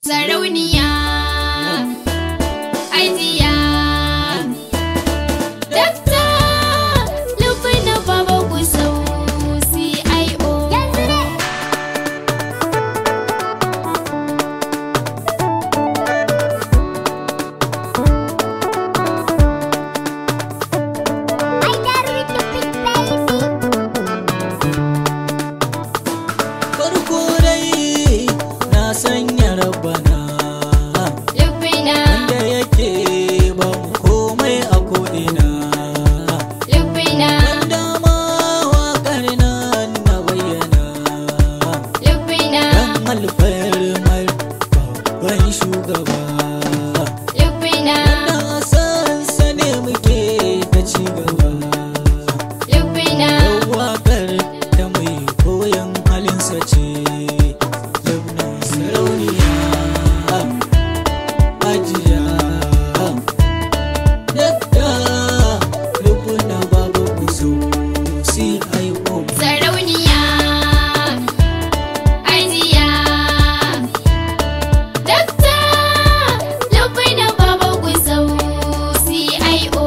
Sarauniya, Ajiya, Dakta, Lubna Baba Gusau, CIO. Farko dai na sanya Rabbana Lubna, wanda yake ban komai a ko'ina, Lubna, wanda ma waƙar nan na bayyana Lubna, dan alfarmar babban shugaba, Lubna, na sansa ne muke ta ci gaba. Lubna, Waƙar da mai koyon halinsa ce Lubna Sarauniya, Ajiya, Dakta, Lubna Baba Gusau, CIO. Sarauniya, Ajiya, Dakta, Lubna Baba Gusau, CIO.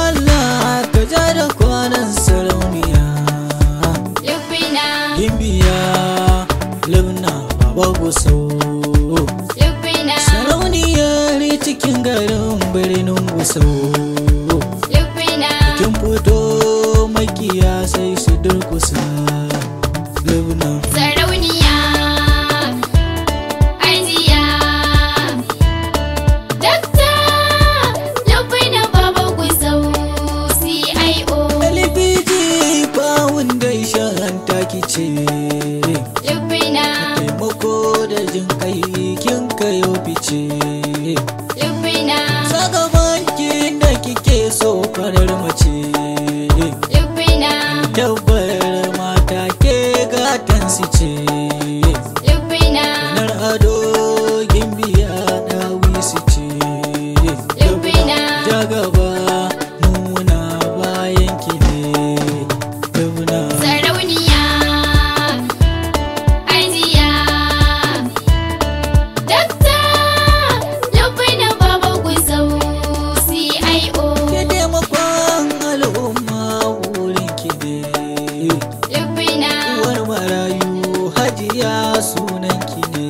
Allah ka ja da kwanan sarauniya, Lubna, Gimbiya Lubna Baba Gusau, Lubna, sarauniyar cikin garin birnin Gusau. Lubna, Kin fito makiya sai su durkusa Lubna. Sarauniya, Ajiya, Dakta, Lubna Baba Gusau, CIO. LPG bawun gaishen taki ce, Lubna, taimako da jin kai kin kayo fice. Lubna, Sagabanki da kike so farar mace, Lubna, tabbar mata ke gatan su ce. Lubna, Nar ado gimbiya dawi su ce, Lubna, ja gaba muna bayan ki ne Lubna. Sarauniya, Ajiya, Dakta, Lubna Baba Gusau, CIO. Ke taimakon al'umma wurin ki ne, Lubna, uwar marayu hajiya sunan ki ne,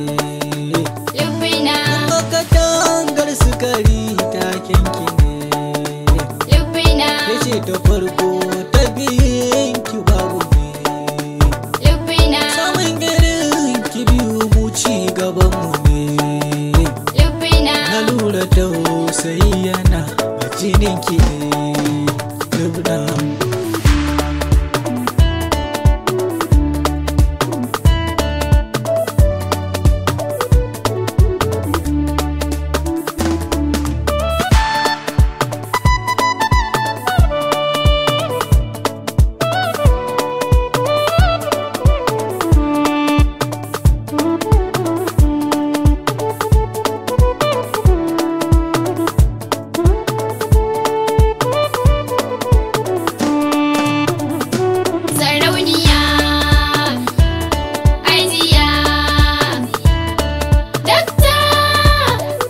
Lubna, makatangar sukari taken ki ne, Lubna, ke ce ta farko ta biyun ki babu ne, Lubna, samun irin ki biyu mu ci gaban mu ne, Lubna, na lura tausayi yana a jinin ki ne Lubna. Sarauniya, Ajiya, Dakta,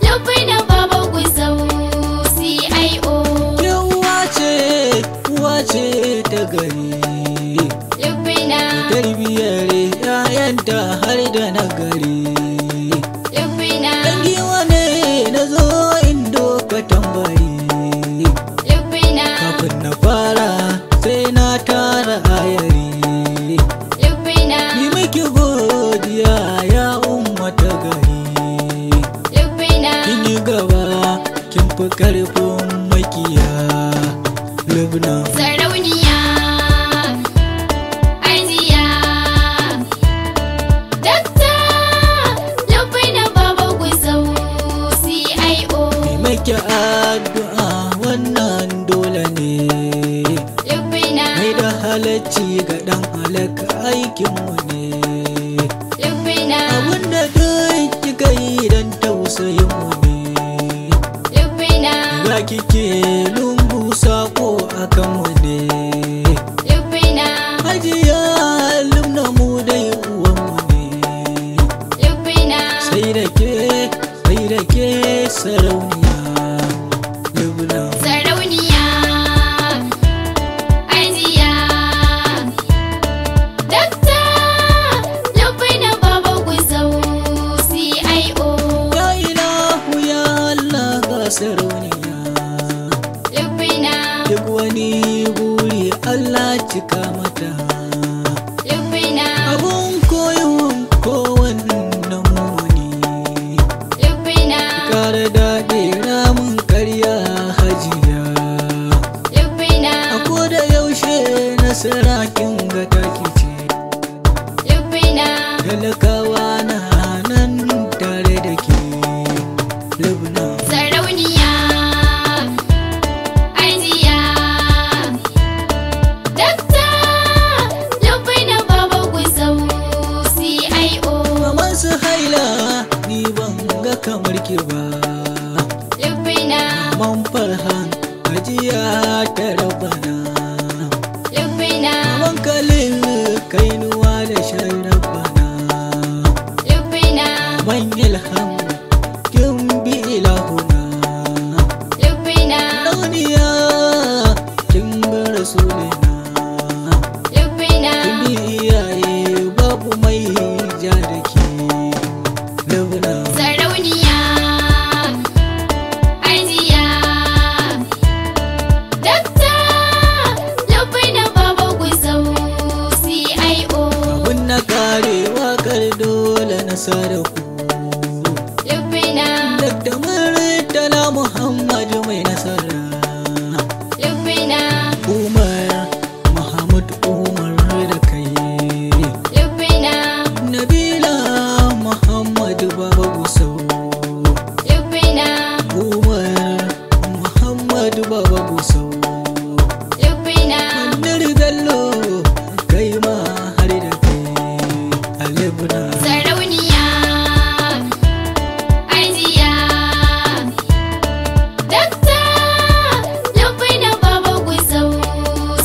Lubna Baba Gusau, CIO. Ke uwa ce ta gari, Lubna, tarbiyar 'ya'yanta har da na gari. Lubna, Dangi wane na zo indo ka tambari, Lubna, kafin na fara sai na tara ayari. Lubna, Ni miki godiya ya umma ta gari, Lubna, kin yi gaba kin fi karfin makiya Lubna. Sarauniya, Ajiya, Dakta, Lubna Baba Gusau, CIO. Maki addu'a wannan dole ne, Lubna, mai da halacci ga ɗan halaka aikinmu ne. Lubna, Abinda duk kika yi don tausayinmu ne, Lubna, ga kike lungu sako a kanmu ne. Lubna, Hajiya Lubna mu dai uwanmu ne, Lubna, sai da ke cika mata. Lubina, Abun koyon kowanne muni, Lubina, kara daɗe ramin ƙarya hajiya. Lubina, A koda yaushe nasara kin ga taki ce, Lubina, talakawa na nan tare da ke. Lubna, Sarauniya, Ajiya, Dakta, Lubina Baba Gusau, CIO, maman su haila ni ban ga kamar ki ba. Lubina, Maman Farhan hajiya ta rabana. Lubina, Maman Khalil kainuwa da sharabana. Lubina, Man ilham kin bi ilahuna. Lubina, Dauniya kin bi rasulina. Lubina, Kin bi iyaye babu mai ja da ke. Lubna, Sarauniya, Ajiya, Dakta, Lubina Baba Gusau, CIO, abun na kare wakar dole na sadaku. Lubina, Dakta Murtala Muhammad mai nasara. Lubina, Umar Muhammad Umar da kai. Lubina, Nabila Muhammad Baba Gusau. Lubina, Umar Muhammad Baba Gusau. Lubina, Manir Bello kai ma har da kai. A Lebanon. Sarauniya, Ajiya, Dakta, Lubina Baba Gusau,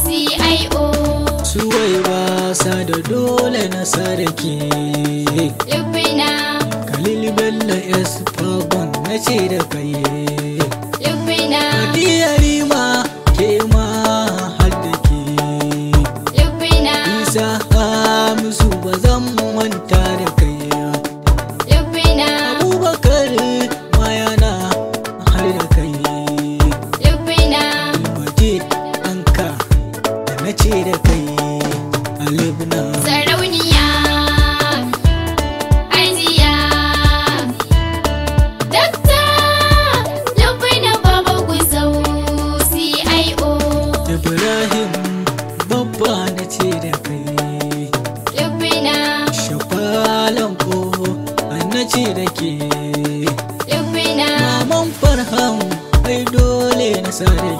CIO, Suwai ba sa da dole na sarki. Lubina, Khalil Bello S. Fagon na ce da kai. Lubina, Diyarima ke ma har da ke. Lubina, Isa Hamisu ba zan manta da kai. Lubina, Abubakar mayana har da kai. Lubina, Majid Anka da na ce da kai. A Lebanon. Sarauniya, Ajiya, Dakta, Lubina Baba Gusau, CIO, Ibrahim babba na ce da kai. Lubina, Shafalan ko na ce da ke. Lubina, Maman Farhan ai dole na sa da